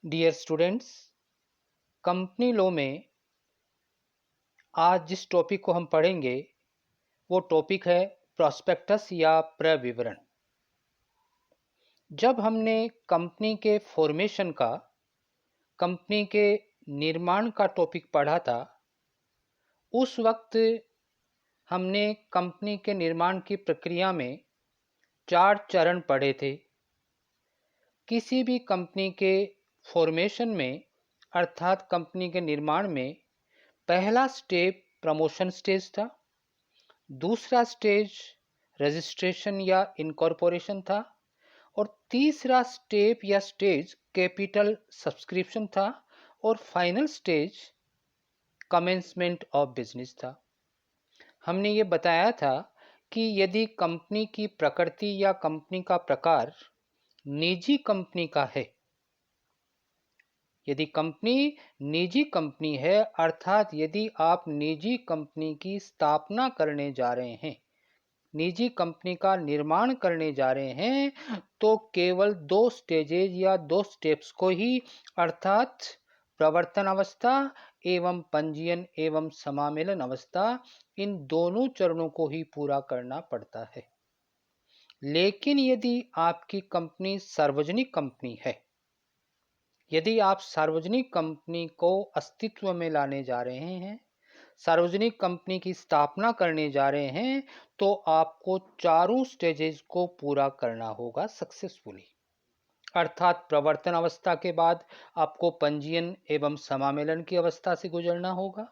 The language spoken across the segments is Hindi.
डियर स्टूडेंट्स, कंपनी लॉ में आज जिस टॉपिक को हम पढ़ेंगे वो टॉपिक है प्रॉस्पेक्टस या प्रविवरण। जब हमने कंपनी के फॉर्मेशन का, कंपनी के निर्माण का टॉपिक पढ़ा था, उस वक्त हमने कंपनी के निर्माण की प्रक्रिया में 4 चरण पढ़े थे। किसी भी कंपनी के फॉर्मेशन में अर्थात कंपनी के निर्माण में पहला स्टेप प्रमोशन स्टेज था, दूसरा स्टेज रजिस्ट्रेशन या इनकॉर्पोरेशन था और तीसरा स्टेप या स्टेज कैपिटल सब्सक्रिप्शन था और final stage commencement of business था। हमने ये बताया था कि यदि कंपनी की प्रकृति या कंपनी का प्रकार निजी कंपनी का है, यदि कंपनी निजी कंपनी है अर्थात यदि आप निजी कंपनी की स्थापना करने जा रहे हैं, निजी कंपनी का निर्माण करने जा रहे हैं, तो केवल 2 स्टेजेज या 2 स्टेप्स को ही अर्थात प्रवर्तन अवस्था एवं पंजीयन एवं समामेलन अवस्था, इन दोनों चरणों को ही पूरा करना पड़ता है। लेकिन यदि आपकी कंपनी सार्वजनिक कंपनी है, यदि आप सार्वजनिक कंपनी को अस्तित्व में लाने जा रहे हैं, सार्वजनिक कंपनी की स्थापना करने जा रहे हैं, तो आपको चारों स्टेजेस को पूरा करना होगा सक्सेसफुली। अर्थात प्रवर्तन अवस्था के बाद आपको पंजीयन एवं समामेलन की अवस्था से गुजरना होगा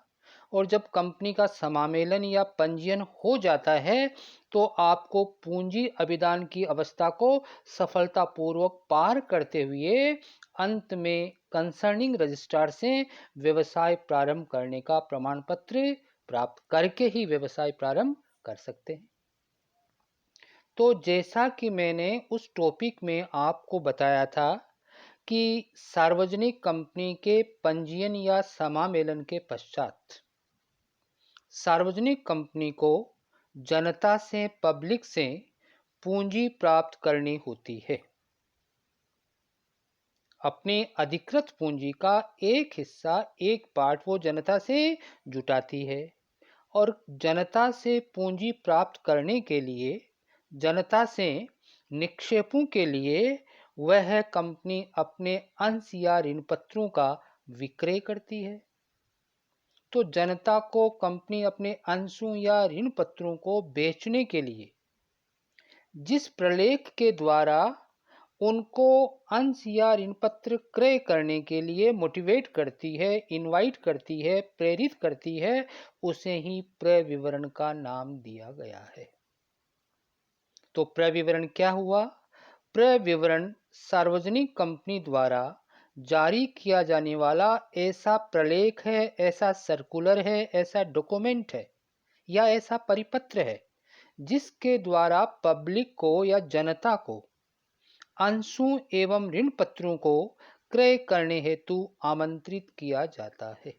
और जब कंपनी का समामेलन या पंजीयन हो जाता है तो आपको पूंजी अभिदान की अवस्था को सफलतापूर्वक पार करते हुए अंत में कंसर्निंग रजिस्ट्रार से व्यवसाय प्रारंभ करने का प्रमाण पत्र प्राप्त करके ही व्यवसाय प्रारंभ कर सकते हैं। तो जैसा कि मैंने उस टॉपिक में आपको बताया था कि सार्वजनिक कंपनी के पंजीयन या समामेलन के पश्चात सार्वजनिक कंपनी को जनता से, पब्लिक से पूंजी प्राप्त करनी होती है। अपने अधिकृत पूंजी का एक हिस्सा, एक पार्ट वो जनता से जुटाती है और जनता से पूंजी प्राप्त करने के लिए, जनता से निक्षेपों के लिए वह कंपनी अपने अंश या ऋण पत्रों का विक्रय करती है। तो जनता को कंपनी अपने अंशों या ऋण पत्रों को बेचने के लिए जिस प्रलेख के द्वारा उनको अंश या ऋण पत्र क्रय करने के लिए मोटिवेट करती है, इनवाइट करती है, प्रेरित करती है, उसे ही प्रविवरण का नाम दिया गया है। तो प्रविवरण क्या हुआ? प्रविवरण सार्वजनिक कंपनी द्वारा जारी किया जाने वाला ऐसा प्रलेख है, ऐसा सर्कुलर है, ऐसा डॉक्यूमेंट है या ऐसा परिपत्र है जिसके द्वारा पब्लिक को या जनता को अंशों एवं ऋण पत्रों को क्रय करने हेतु आमंत्रित किया जाता है।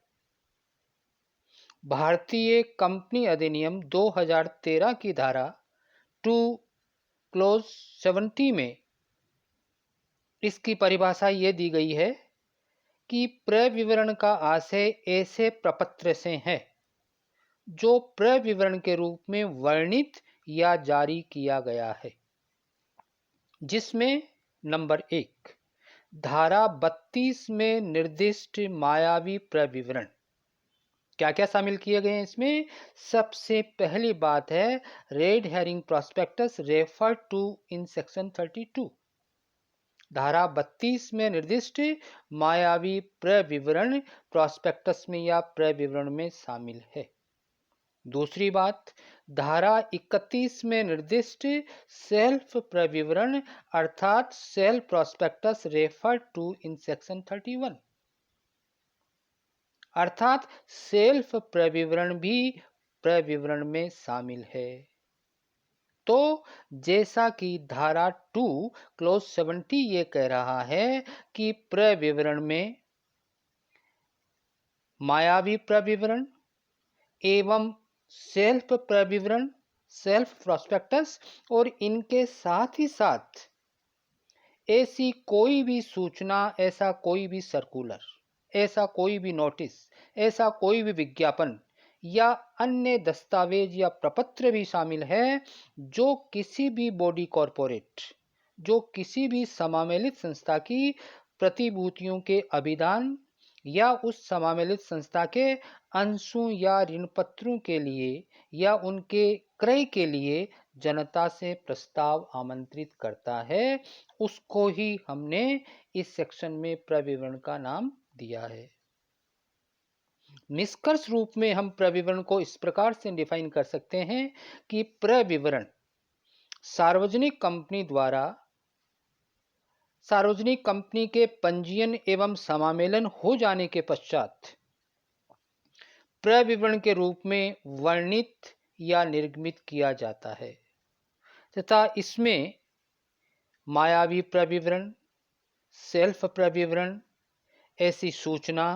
भारतीय कंपनी अधिनियम 2013 की धारा 2 क्लोज 70 में इसकी परिभाषा ये दी गई है कि प्रविवरण का आशय ऐसे प्रपत्र से है जो प्रविवरण के रूप में वर्णित या जारी किया गया है, जिसमें नंबर 1 धारा 32 में निर्दिष्ट मायावी प्रविवरण क्या क्या शामिल किए गए हैं। इसमें सबसे पहली बात है red herring prospectus refer to in section 32। धारा 32 में निर्दिष्ट मायावी प्रविवरण प्रॉस्पेक्टस में या प्रविवरण में शामिल है। दूसरी बात, धारा 31 में निर्दिष्ट सेल्फ प्रविवरण अर्थात self prospectus refer to in section 31, अर्थात सेल्फ प्रविवरण भी प्रविवरण में शामिल है। तो जैसा कि धारा 2 क्लोज 70 ये कह रहा है कि प्रविवरण में मायावी प्रविवरण एवं सेल्फ प्रविवरण, सेल्फ प्रॉस्पेक्टस और इनके साथ ही साथ ऐसी कोई भी सूचना, ऐसा कोई भी सर्कुलर, ऐसा कोई भी नोटिस, ऐसा कोई भी विज्ञापन या अन्य दस्तावेज या प्रपत्र भी शामिल है जो किसी भी बॉडी कॉरपोरेट, जो किसी भी समामेलित संस्था की प्रतिभूतियों के अभिदान या उस समामेलित संस्था के अंशों या ऋण पत्रों के लिए या उनके क्रय के लिए जनता से प्रस्ताव आमंत्रित करता है, उसको ही हमने इस सेक्शन में प्रविवरण का नाम दिया है। निष्कर्ष रूप में हम प्रविवरण को इस प्रकार से डिफाइन कर सकते हैं कि प्रविवरण सार्वजनिक कंपनी द्वारा सार्वजनिक कंपनी के पंजीयन एवं समामेलन हो जाने के पश्चात प्रविवरण के रूप में वर्णित या निर्गमित किया जाता है तथा इसमें मायावी प्रविवरण, सेल्फ प्रविवरण, ऐसी सूचना,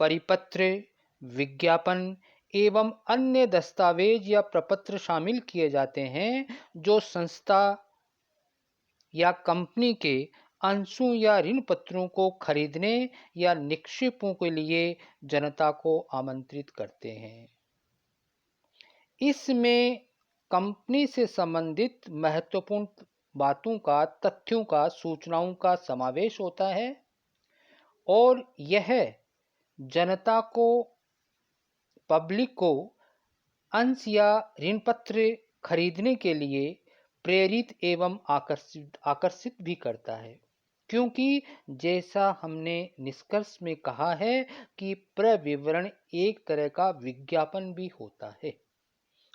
परिपत्र, विज्ञापन एवं अन्य दस्तावेज या प्रपत्र शामिल किए जाते हैं जो संस्था या कंपनी के अंशों या ऋण पत्रों को खरीदने या निक्षेपों के लिए जनता को आमंत्रित करते हैं। इसमें कंपनी से संबंधित महत्वपूर्ण बातों का, तथ्यों का, सूचनाओं का समावेश होता है और यह जनता को, पब्लिक को अंश या ऋण पत्र खरीदने के लिए प्रेरित एवं आकर्षित भी करता है, क्योंकि जैसा हमने निष्कर्ष में कहा है कि प्रविवरण एक तरह का विज्ञापन भी होता है।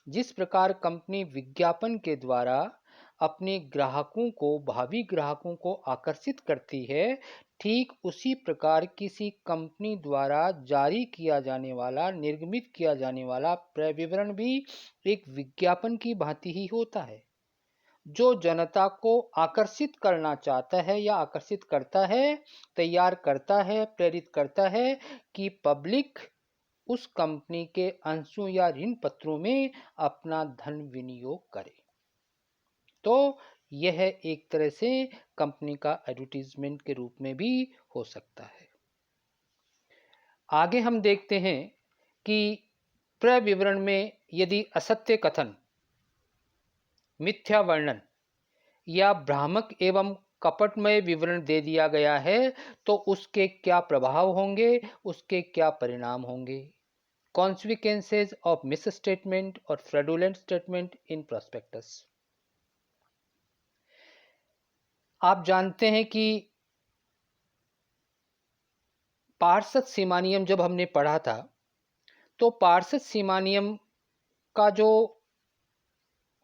जिस प्रकार कंपनी विज्ञापन के द्वारा अपने ग्राहकों को, भावी ग्राहकों को आकर्षित करती है, ठीक उसी प्रकार किसी कंपनी द्वारा जारी किया जाने वाला, निर्गमित किया जाने वाला प्रविवरण भी एक विज्ञापन की भांति ही होता है, जो जनता को आकर्षित करना चाहता है या आकर्षित करता है, तैयार करता है, प्रेरित करता है कि पब्लिक उस कंपनी के अंशों या ऋण पत्रों में अपना धन विनियोग करे। तो यह एक तरह से कंपनी का एडवर्टीजमेंट के रूप में भी हो सकता है। आगे हम देखते हैं कि प्रविवरण में यदि असत्य कथन, मिथ्या वर्णन या भ्रामक एवं कपटमय विवरण दे दिया गया है तो उसके क्या प्रभाव होंगे, उसके क्या परिणाम होंगे। Consequences of misstatement or fraudulent statement in prospectus। आप जानते हैं कि पार्षद सीमा नियम जब हमने पढ़ा था तो पार्षद सीमा नियम का जो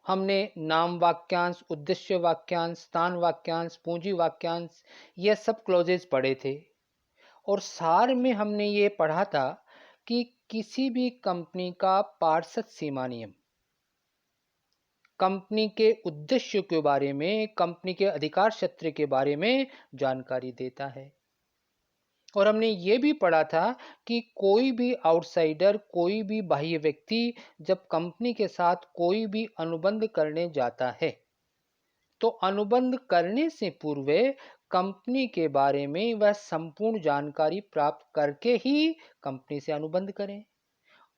हमने नाम वाक्यांश, उद्देश्य वाक्यांश, स्थान वाक्यांश, पूंजी वाक्यांश, ये सब क्लॉजेज पढ़े थे और सार में हमने ये पढ़ा था कि किसी भी कंपनी का पार्षद सीमा नियम कंपनी के उद्देश्य के बारे में, कंपनी के अधिकार क्षेत्र के बारे में जानकारी देता है। और हमने ये भी पढ़ा था कि कोई भी आउटसाइडर, कोई भी बाह्य व्यक्ति जब कंपनी के साथ कोई भी अनुबंध करने जाता है तो अनुबंध करने से पूर्व कंपनी के बारे में वह संपूर्ण जानकारी प्राप्त करके ही कंपनी से अनुबंध करें।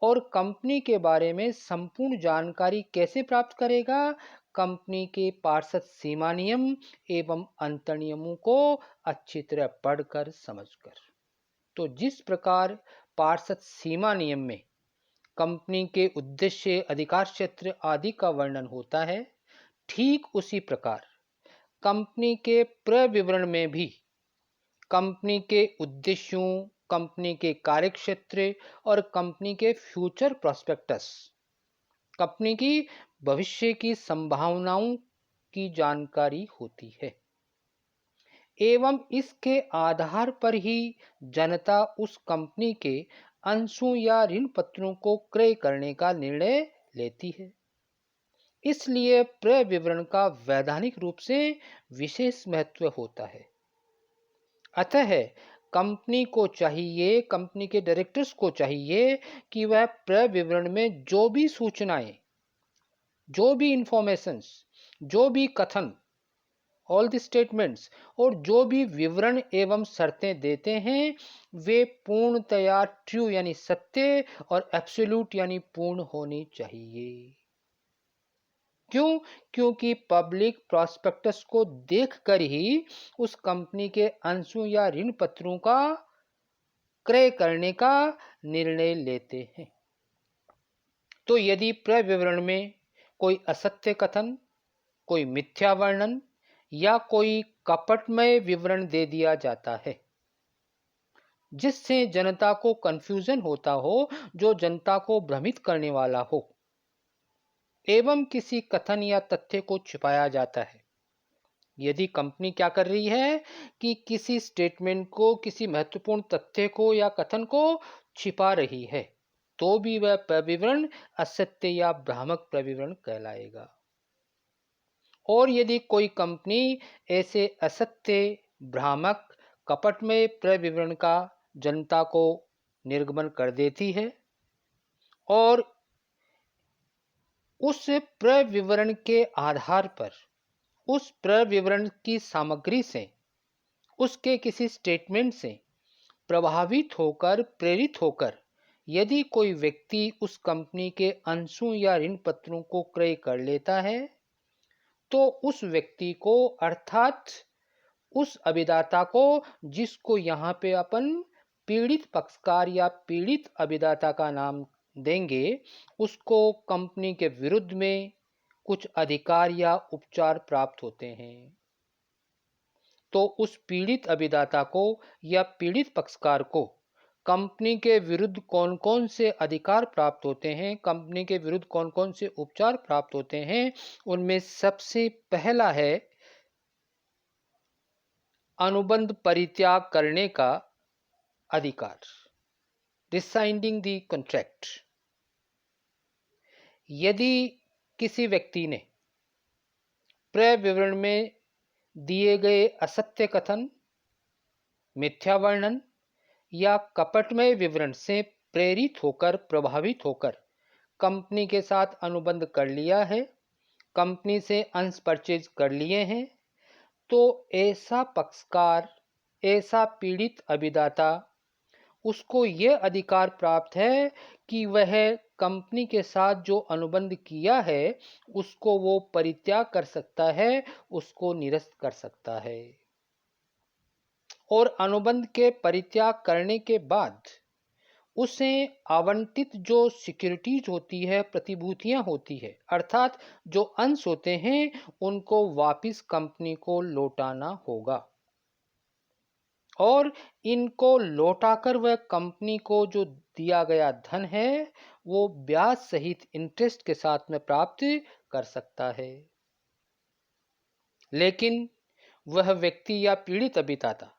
और कंपनी के बारे में संपूर्ण जानकारी कैसे प्राप्त करेगा? कंपनी के पार्षद सीमा नियम एवं अंतर्नियमों को अच्छी तरह पढ़कर समझकर। तो जिस प्रकार पार्षद सीमा नियम में कंपनी के उद्देश्य, अधिकार क्षेत्र आदि का वर्णन होता है, ठीक उसी प्रकार कंपनी के प्रविवरण में भी कंपनी के उद्देश्यों, कंपनी के कार्यक्षेत्र और कंपनी के फ्यूचर प्रोस्पेक्टस, कंपनी की भविष्य की संभावनाओं की जानकारी होती है एवं इसके आधार पर ही जनता उस कंपनी के अंशों या ऋण पत्रों को क्रय करने का निर्णय लेती है। इसलिए प्रविवरण का वैधानिक रूप से विशेष महत्व होता है। अतः कंपनी को चाहिए, कंपनी के डायरेक्टर्स को चाहिए कि वह प्रविवरण में जो भी सूचनाएं, जो भी इंफॉर्मेशंस, जो भी कथन ऑल द स्टेटमेंट्स, और जो भी विवरण एवं शर्तें देते हैं वे पूर्णतया ट्रू यानी सत्य और एब्सोल्यूट यानी पूर्ण होनी चाहिए। क्यों? क्योंकि पब्लिक प्रॉस्पेक्टस को देखकर ही उस कंपनी के अंशों या ऋण पत्रों का क्रय करने का निर्णय लेते हैं। तो यदि प्रविवरण में कोई असत्य कथन, कोई मिथ्या वर्णन या कोई कपटमय विवरण दे दिया जाता है जिससे जनता को कंफ्यूजन होता हो, जो जनता को भ्रमित करने वाला हो, एवं किसी कथन या तथ्य को छिपाया जाता है। यदि कंपनी क्या कर रही है कि किसी स्टेटमेंट को, किसी महत्वपूर्ण तथ्य को या कथन को छिपा रही है, तो भी वह प्रविवरण असत्य या भ्रामक प्रविवरण कहलाएगा। और यदि कोई कंपनी ऐसे असत्य, भ्रामक, कपटमय प्रविवरण का जनता को निर्गमन कर देती है और उस प्रविवरण के आधार पर, उस प्रविवरण की सामग्री से, उसके किसी स्टेटमेंट से प्रभावित होकर, प्रेरित होकर यदि कोई व्यक्ति उस कंपनी के अंशों या ऋण पत्रों को क्रय कर लेता है, तो उस व्यक्ति को, अर्थात उस अभिदाता को, जिसको यहाँ पे अपन पीड़ित पक्षकार या पीड़ित अभिदाता का नाम देंगे, उसको कंपनी के विरुद्ध में कुछ अधिकार या उपचार प्राप्त होते हैं। तो उस पीड़ित अभिदाता को या पीड़ित पक्षकार को कंपनी के विरुद्ध कौन कौन से अधिकार प्राप्त होते हैं, कंपनी के विरुद्ध कौन कौन से उपचार प्राप्त होते हैं, उनमें सबसे पहला है अनुबंध परित्याग करने का अधिकार, रिसाइंडिंग द कॉन्ट्रैक्ट। यदि किसी व्यक्ति ने प्रविवरण में दिए गए असत्य कथन, मिथ्या वर्णन या कपटमय विवरण से प्रेरित होकर, प्रभावित होकर कंपनी के साथ अनुबंध कर लिया है, कंपनी से अंश परचेज कर लिए हैं, तो ऐसा पक्षकार, ऐसा पीड़ित अभिदाता, उसको यह अधिकार प्राप्त है कि वह कंपनी के साथ जो अनुबंध किया है उसको वो परित्याग कर सकता है, उसको निरस्त कर सकता है। और अनुबंध के परित्याग करने के बाद उसे आवंटित जो सिक्योरिटीज होती है, प्रतिभूतियां होती है, अर्थात जो अंश होते हैं, उनको वापस कंपनी को लौटाना होगा। और इनको लौटाकर वह कंपनी को जो दिया गया धन है वो ब्याज सहित इंटरेस्ट के साथ में प्राप्त कर सकता है। लेकिन वह व्यक्ति या पीड़ित अभिदाता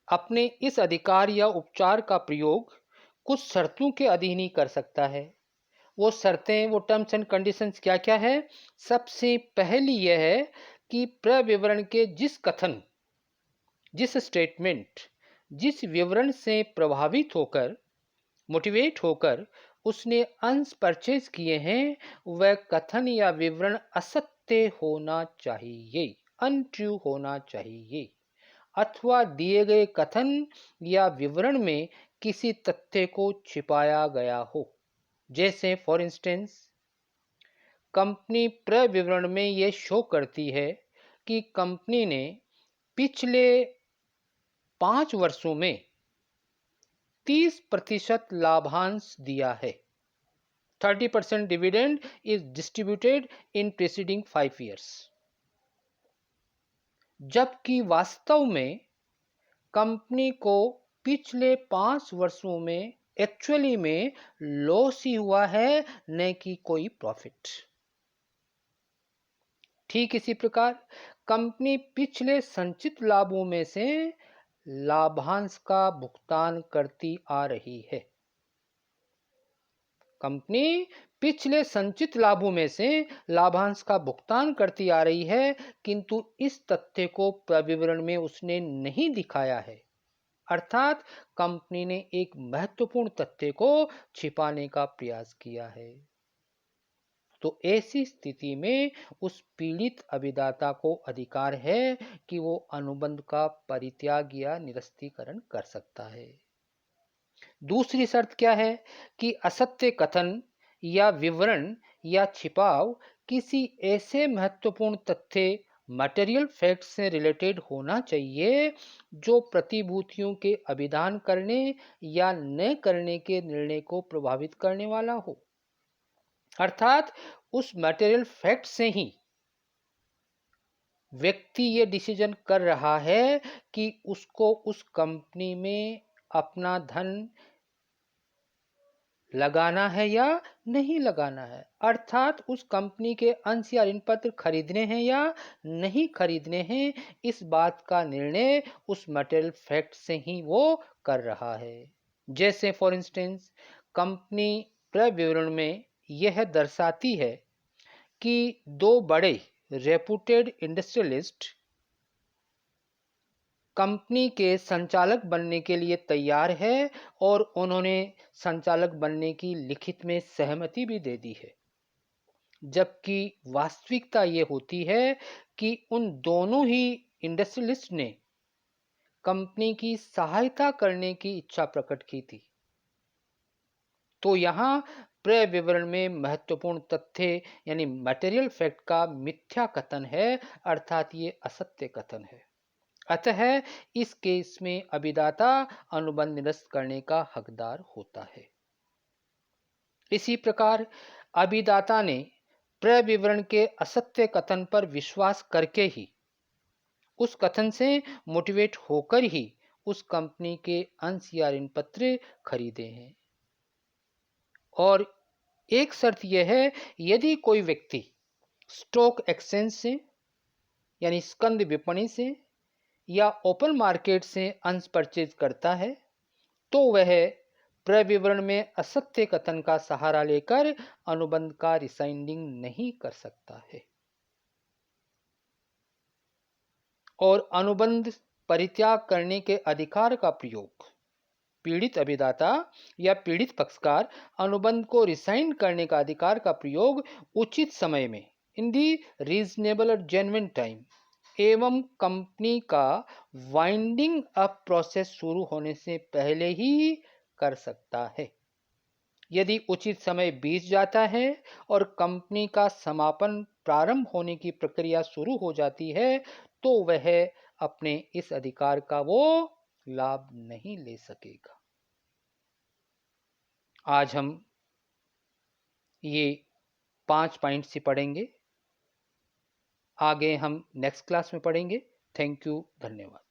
अपने इस अधिकार या उपचार का प्रयोग कुछ शर्तों के अधीन ही कर सकता है। वो शर्तें, वो टर्म्स एंड कंडीशंस क्या क्या है? सबसे पहली यह है कि प्रविवरण के जिस कथन, जिस स्टेटमेंट, जिस विवरण से प्रभावित होकर, मोटिवेट होकर उसने अंश परचेज किए हैं, वह कथन या विवरण असत्य होना चाहिए, अनट्रू होना चाहिए, अथवा दिए गए कथन या विवरण में किसी तथ्य को छिपाया गया हो। जैसे फॉर इंस्टेंस, कंपनी प्रविवरण में यह शो करती है कि कंपनी ने पिछले 5 वर्षों में 30% लाभांश दिया है। 30% dividend is distributed in preceding 5 years। जबकि वास्तव में कंपनी को पिछले 5 वर्षों में एक्चुअली में लॉस ही हुआ है, न कि कोई प्रॉफिट। ठीक इसी प्रकार कंपनी पिछले संचित लाभों में से लाभांश का भुगतान करती आ रही है। कंपनी पिछले संचित लाभों में से लाभांश का भुगतान करती आ रही है, किंतु इस तथ्य को प्रविवरण में उसने नहीं दिखाया है, अर्थात कंपनी ने एक महत्वपूर्ण तथ्य को छिपाने का प्रयास किया है। तो ऐसी स्थिति में उस पीड़ित अभिदाता को अधिकार है कि वो अनुबंध का परित्याग या निरस्तीकरण कर सकता है। दूसरी शर्त क्या है कि असत्य कथन या विवरण या छिपाव किसी ऐसे महत्वपूर्ण तथ्य मटेरियल फैक्ट से रिलेटेड होना चाहिए जो प्रतिभूतियों के अभिदान करने या न करने के निर्णय को प्रभावित करने वाला हो। अर्थात उस मटेरियल फैक्ट से ही व्यक्ति ये डिसीजन कर रहा है कि उसको उस कंपनी में अपना धन लगाना है या नहीं लगाना है। अर्थात उस कंपनी के अंश या ऋण पत्र खरीदने हैं या नहीं खरीदने हैं, इस बात का निर्णय उस मटेरियल फैक्ट से ही वो कर रहा है। जैसे फॉर इंस्टेंस कंपनी क्रय विवरण में यह दर्शाती है कि दो बड़े रेपुटेड इंडस्ट्रियलिस्ट कंपनी के संचालक बनने के लिए तैयार है और उन्होंने संचालक बनने की लिखित में सहमति भी दे दी है। जबकि वास्तविकता ये होती है कि उन दोनों ही इंडस्ट्रियलिस्ट ने कंपनी की सहायता करने की इच्छा प्रकट की थी। तो यहाँ क्रय विवरण में महत्वपूर्ण तथ्य यानी मटेरियल फैक्ट का मिथ्या कथन है, अर्थात ये असत्य कथन है। अतः इस केस में अभिदाता अनुबंध निरस्त करने का हकदार होता है। इसी प्रकार अभिदाता ने क्रय विवरण के असत्य कथन पर विश्वास करके ही उस कथन से मोटिवेट होकर ही उस कंपनी के अंश या ऋण पत्र खरीदे हैं। और एक शर्त यह है, यदि कोई व्यक्ति स्टॉक एक्सचेंज से यानी स्कंद विपणि से या ओपन मार्केट से अंश परचेज करता है तो वह क्रय विवरण में असत्य कथन का सहारा लेकर अनुबंध का रिसाइंडिंग नहीं कर सकता है। और अनुबंध परित्याग करने के अधिकार का प्रयोग पीड़ित अभिदाता या पीड़ित पक्षकार अनुबंध को रिसाइन करने का अधिकार का प्रयोग उचित समय में इन दी रीजनेबल और जेन्युइन टाइम एवं कंपनी का वाइंडिंग अप प्रोसेस शुरू होने से पहले ही कर सकता है। यदि उचित समय बीत जाता है और कंपनी का समापन प्रारंभ होने की प्रक्रिया शुरू हो जाती है तो वह अपने इस अधिकार का वो लाभ नहीं ले सकेगा। आज हम ये 5 पॉइंट्स ही पढ़ेंगे, आगे हम नेक्स्ट क्लास में पढ़ेंगे। थैंक यू, धन्यवाद।